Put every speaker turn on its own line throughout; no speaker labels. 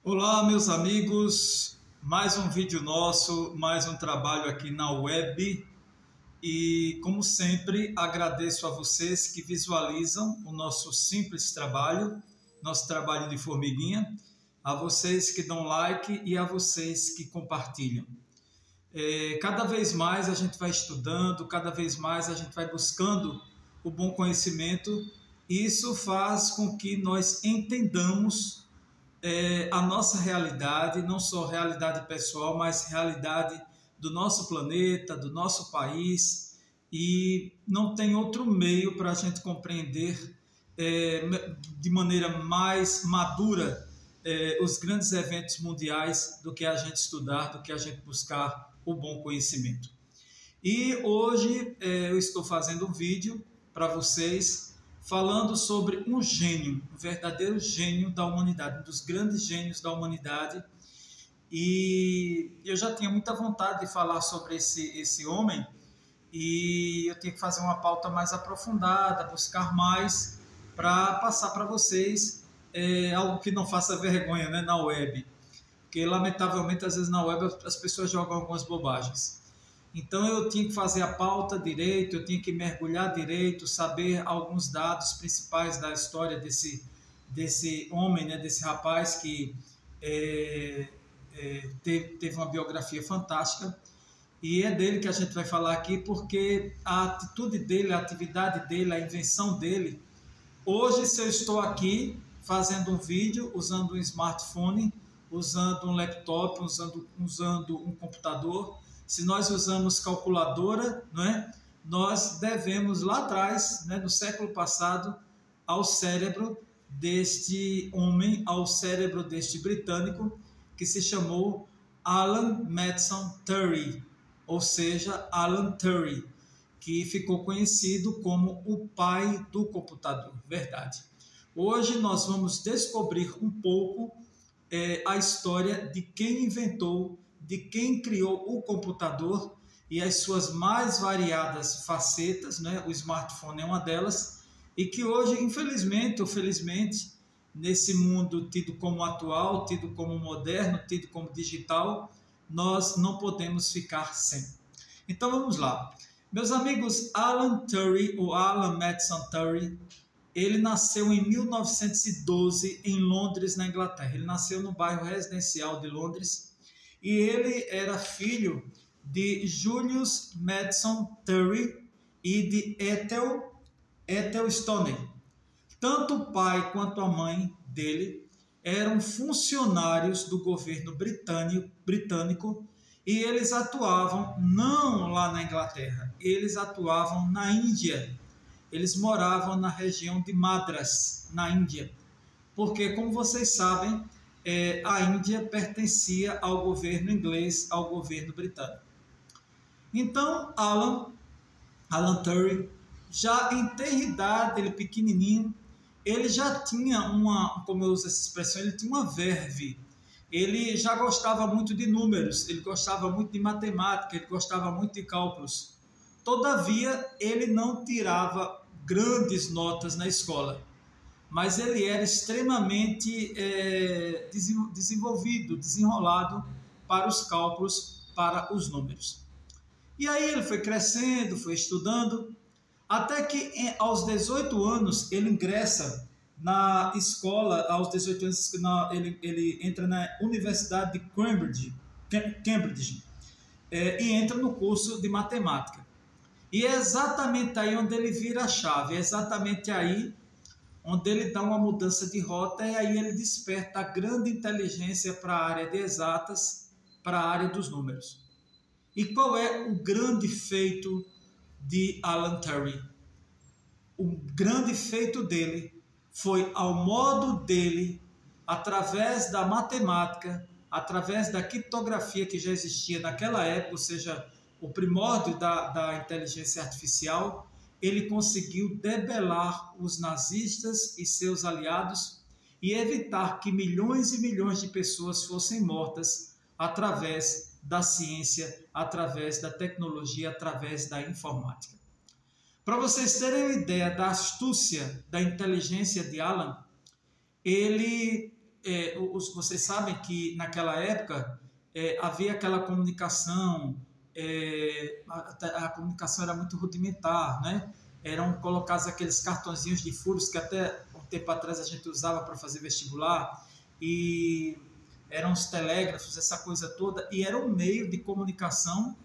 Olá, meus amigos, mais um vídeo nosso, mais um trabalho aqui na web e, como sempre, agradeço a vocês que visualizam o nosso simples trabalho, nosso trabalho de formiguinha, a vocês que dão like e a vocês que compartilham. Cada vez mais a gente vai estudando, cada vez mais a gente vai buscando o bom conhecimento e isso faz com que nós entendamos a nossa realidade, não só realidade pessoal, mas realidade do nosso planeta, do nosso país, e não tem outro meio para a gente compreender de maneira mais madura os grandes eventos mundiais do que a gente estudar, do que a gente buscar o bom conhecimento. E hoje eu estou fazendo um vídeo para vocês falando sobre um gênio, um verdadeiro gênio da humanidade, um dos grandes gênios da humanidade. E eu já tinha muita vontade de falar sobre esse homem e eu tinha que fazer uma pauta mais aprofundada, buscar mais para passar para vocês algo que não faça vergonha, né, na web. Porque, lamentavelmente, às vezes na web as pessoas jogam algumas bobagens. Então eu tinha que fazer a pauta direito, eu tinha que mergulhar direito, saber alguns dados principais da história desse homem, né, desse rapaz que teve uma biografia fantástica. E é dele que a gente vai falar aqui porque a atitude dele, a atividade dele, a invenção dele. Hoje, se eu estou aqui fazendo um vídeo usando um smartphone, usando um laptop, usando um computador, se nós usamos calculadora, não é? Nós devemos lá atrás, né, no século passado, ao cérebro deste homem, ao cérebro deste britânico, que se chamou Alan Madison Turing, ou seja, Alan Turing, que ficou conhecido como o pai do computador, verdade. Hoje nós vamos descobrir um pouco a história de quem inventou, de quem criou o computador e as suas mais variadas facetas, né? O smartphone é uma delas, e que hoje, infelizmente ou felizmente, nesse mundo tido como atual, tido como moderno, tido como digital, nós não podemos ficar sem. Então vamos lá. Meus amigos, Alan Turing, ou Alan Madison Turing, ele nasceu em 1912 em Londres, na Inglaterra. Ele nasceu no bairro residencial de Londres, e ele era filho de Julius Madison Turing e de Ethel Stoney. Tanto o pai quanto a mãe dele eram funcionários do governo britânico e eles atuavam não lá na Inglaterra, eles atuavam na Índia. Eles moravam na região de Madras, na Índia, porque, como vocês sabem, a Índia pertencia ao governo inglês, ao governo britânico. Então, Alan Turing, já em ter idade, ele pequenininho, ele já tinha como eu uso essa expressão, ele tinha uma verve. Ele já gostava muito de números, ele gostava muito de matemática, ele gostava muito de cálculos. Todavia, ele não tirava grandes notas na escola, mas ele era extremamente desenvolvido, desenrolado para os cálculos, para os números. E aí ele foi crescendo, foi estudando, até que aos 18 anos ele ingressa na escola, aos 18 anos ele entra na Universidade de Cambridge e entra no curso de matemática. E é exatamente aí onde ele vira a chave, é exatamente aí onde ele dá uma mudança de rota e aí ele desperta a grande inteligência para a área de exatas, para a área dos números. E qual é o grande feito de Alan Turing? O grande feito dele foi, ao modo dele, através da matemática, através da criptografia que já existia naquela época, ou seja, o primórdio da inteligência artificial, ele conseguiu debelar os nazistas e seus aliados e evitar que milhões e milhões de pessoas fossem mortas através da ciência, através da tecnologia, através da informática. Para vocês terem uma ideia da astúcia, da inteligência de Alan, ele vocês sabem que naquela época havia aquela comunicação, a comunicação era muito rudimentar, né? Eram colocados aqueles cartõezinhos de furos que até um tempo atrás a gente usava para fazer vestibular, e eram os telégrafos, essa coisa toda, e era um meio de comunicação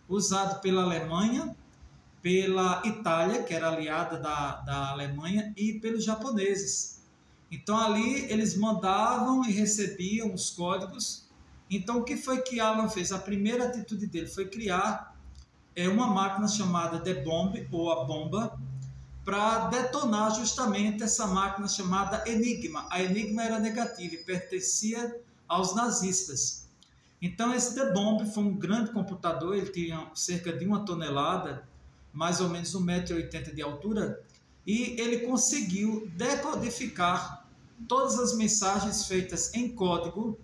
usado pela Alemanha, pela Itália, que era aliada da Alemanha, e pelos japoneses. Então ali eles mandavam e recebiam os códigos. Então o que foi que Alan fez? A primeira atitude dele foi criar uma máquina chamada The Bomb, ou a bomba, para detonar justamente essa máquina chamada Enigma. A Enigma era negativa e pertencia aos nazistas. Então esse The Bomb foi um grande computador, ele tinha cerca de 1 tonelada, mais ou menos 1,80 m de altura, e ele conseguiu decodificar todas as mensagens feitas em código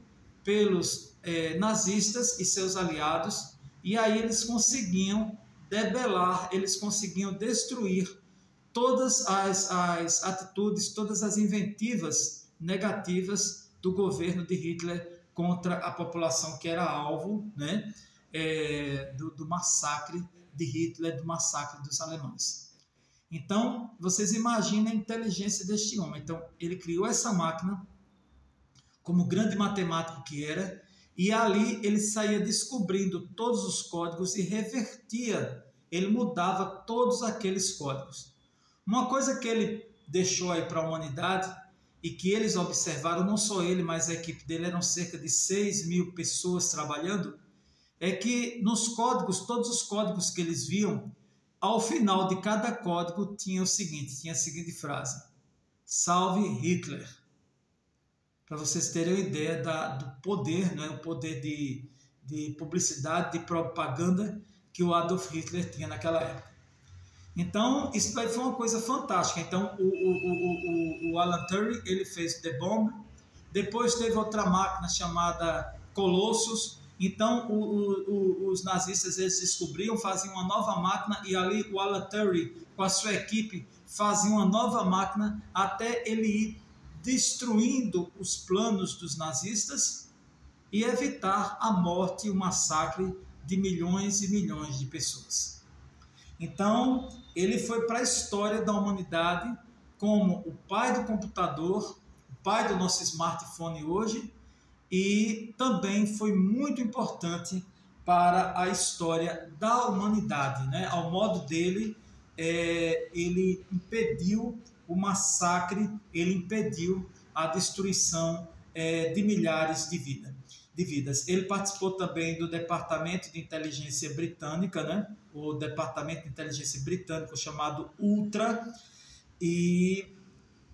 pelos nazistas e seus aliados, e aí eles conseguiam debelar, eles conseguiam destruir todas as atitudes, todas as inventivas negativas do governo de Hitler contra a população que era alvo, né, do massacre de Hitler, do massacre dos alemães. Então, vocês imaginem a inteligência deste homem. Então, ele criou essa máquina como grande matemático que era, e ali ele saía descobrindo todos os códigos e revertia, ele mudava todos aqueles códigos. Uma coisa que ele deixou aí para a humanidade e que eles observaram, não só ele, mas a equipe dele, eram cerca de 6.000 pessoas trabalhando, é que nos códigos, todos os códigos que eles viam, ao final de cada código tinha a seguinte frase: salve Hitler. Para vocês terem uma ideia do poder, né, o poder de publicidade, de propaganda que o Adolf Hitler tinha naquela época. Então, isso daí foi uma coisa fantástica. Então, o Alan Turing, ele fez The Bomb. Depois teve outra máquina chamada Colossus. Então, os nazistas, eles descobriam, faziam uma nova máquina, e ali o Alan Turing, com a sua equipe, fazia uma nova máquina até ele ir destruindo os planos dos nazistas e evitar a morte e o massacre de milhões e milhões de pessoas. Então, ele foi para a história da humanidade como o pai do computador, o pai do nosso smartphone hoje, e também foi muito importante para a história da humanidade, né? Ao modo dele, ele impediu o massacre, ele impediu a destruição de milhares de vidas. Ele participou também do Departamento de Inteligência Britânica, né? O Departamento de Inteligência Britânico chamado Ultra, e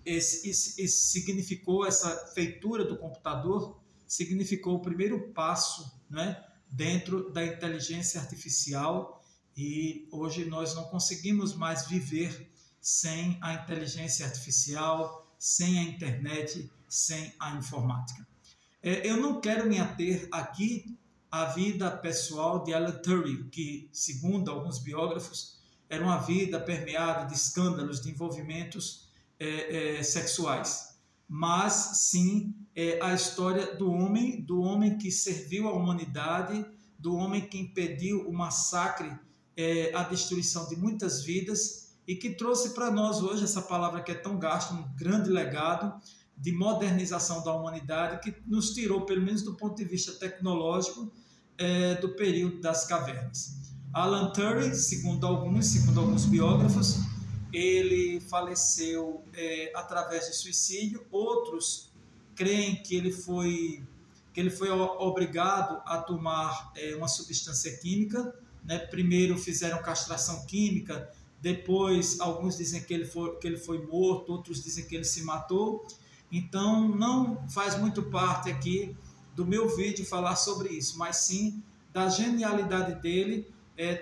esse significou, essa feitura do computador significou o primeiro passo, né, dentro da inteligência artificial, e hoje nós não conseguimos mais viver sem a inteligência artificial, sem a internet, sem a informática. Eu não quero me ater aqui à vida pessoal de Alan Turing, que, segundo alguns biógrafos, era uma vida permeada de escândalos, de envolvimentos sexuais. Mas, sim, a história do homem que serviu à humanidade, do homem que impediu o massacre, a destruição de muitas vidas, e que trouxe para nós hoje essa palavra que é tão gasta, um grande legado de modernização da humanidade, que nos tirou, pelo menos do ponto de vista tecnológico, do período das cavernas. Alan Turing, segundo alguns biógrafos, ele faleceu através de suicídio. Outros creem que ele foi obrigado a tomar uma substância química, né? Primeiro fizeram castração química, depois alguns dizem que ele foi morto, outros dizem que ele se matou. Então não faz muito parte aqui do meu vídeo falar sobre isso, mas sim da genialidade dele,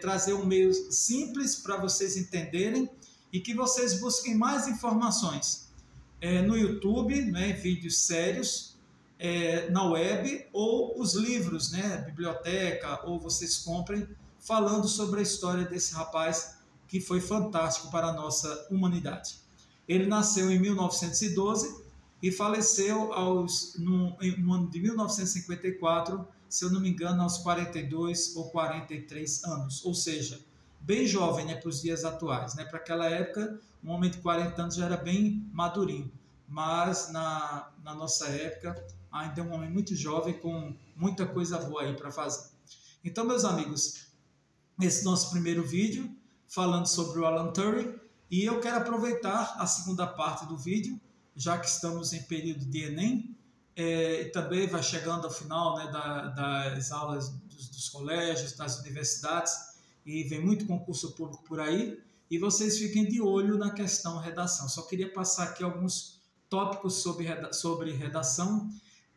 trazer um meio simples para vocês entenderem, e que vocês busquem mais informações no YouTube, né, vídeos sérios, na web, ou os livros, né, biblioteca, ou vocês comprem, falando sobre a história desse rapaz que foi fantástico para a nossa humanidade. Ele nasceu em 1912, e faleceu no ano de 1954, se eu não me engano, aos 42 ou 43 anos, ou seja, bem jovem, né, para os dias atuais. Né? Para aquela época, um homem de 40 anos já era bem madurinho, mas na nossa época ainda é um homem muito jovem com muita coisa boa aí para fazer. Então, meus amigos, esse nosso primeiro vídeo falando sobre o Alan Turing, e eu quero aproveitar a segunda parte do vídeo, já que estamos em período de Enem, e também vai chegando ao final, né, das aulas dos colégios, das universidades, e vem muito concurso público por aí, e vocês fiquem de olho na questão redação. Só queria passar aqui alguns tópicos sobre redação,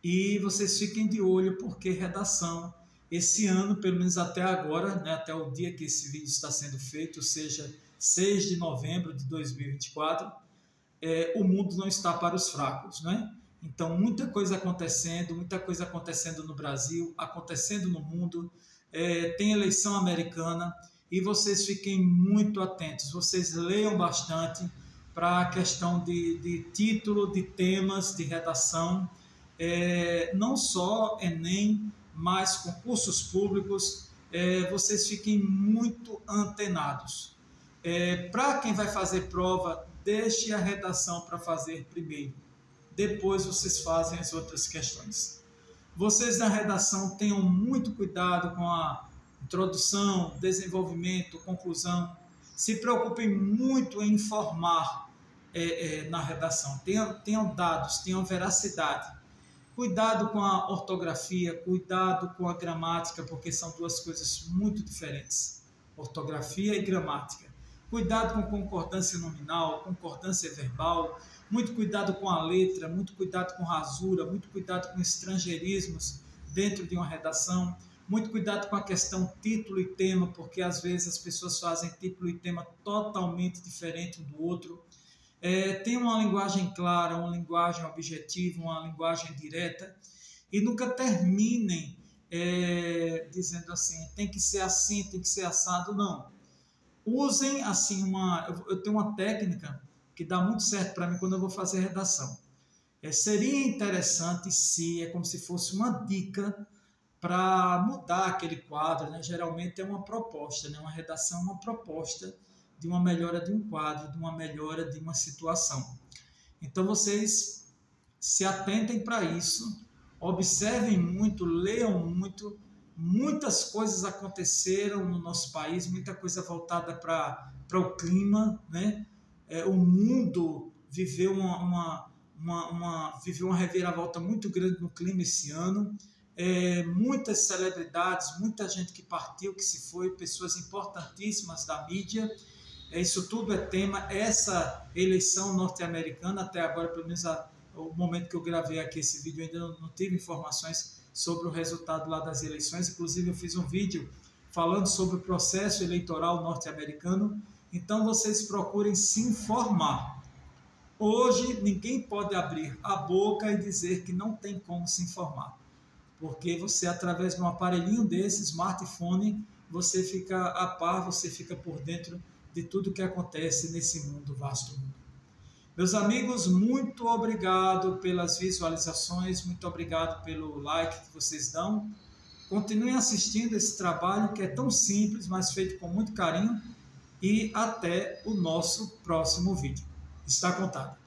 e vocês fiquem de olho, porque redação, esse ano, pelo menos até agora, né, até o dia que esse vídeo está sendo feito, ou seja, 6 de novembro de 2024, o mundo não está para os fracos, né? Então, muita coisa acontecendo no Brasil, acontecendo no mundo, tem eleição americana, e vocês fiquem muito atentos, vocês leiam bastante para a questão de título, de temas, de redação, não só Enem, mas concursos públicos, vocês fiquem muito antenados. Para quem vai fazer prova, deixe a redação para fazer primeiro. Depois vocês fazem as outras questões. Vocês na redação tenham muito cuidado com a introdução, desenvolvimento, conclusão. Se preocupem muito em informar na redação. Tenham dados, tenham veracidade. Cuidado com a ortografia, cuidado com a gramática, porque são duas coisas muito diferentes. Ortografia e gramática. Cuidado com concordância nominal, concordância verbal, muito cuidado com a letra, muito cuidado com rasura, muito cuidado com estrangeirismos dentro de uma redação, muito cuidado com a questão título e tema, porque às vezes as pessoas fazem título e tema totalmente diferente um do outro. Tenham uma linguagem clara, uma linguagem objetiva, uma linguagem direta, e nunca terminem dizendo assim, tem que ser assim, tem que ser assado, não. Usem assim eu tenho uma técnica que dá muito certo para mim quando eu vou fazer redação. Seria interessante se como se fosse uma dica para mudar aquele quadro, né? Geralmente é uma proposta, né? Uma redação é uma proposta de uma melhora de um quadro, de uma melhora de uma situação. Então vocês se atentem para isso, observem muito, leiam muito. Muitas coisas aconteceram no nosso país, muita coisa voltada para o clima, né? O mundo viveu viveu uma reviravolta muito grande no clima esse ano. Muitas celebridades, muita gente que partiu, que se foi, pessoas importantíssimas da mídia. Isso tudo é tema. Essa eleição norte-americana, até agora, pelo menos o momento que eu gravei aqui esse vídeo, ainda não tive informações sobre o resultado lá das eleições. Inclusive eu fiz um vídeo falando sobre o processo eleitoral norte-americano. Então vocês procurem se informar. Hoje ninguém pode abrir a boca e dizer que não tem como se informar, porque você, através de um aparelhinho desse, smartphone, você fica a par, você fica por dentro de tudo que acontece nesse mundo, vasto mundo. Meus amigos, muito obrigado pelas visualizações, muito obrigado pelo like que vocês dão. Continuem assistindo esse trabalho que é tão simples, mas feito com muito carinho. E até o nosso próximo vídeo. Está contado.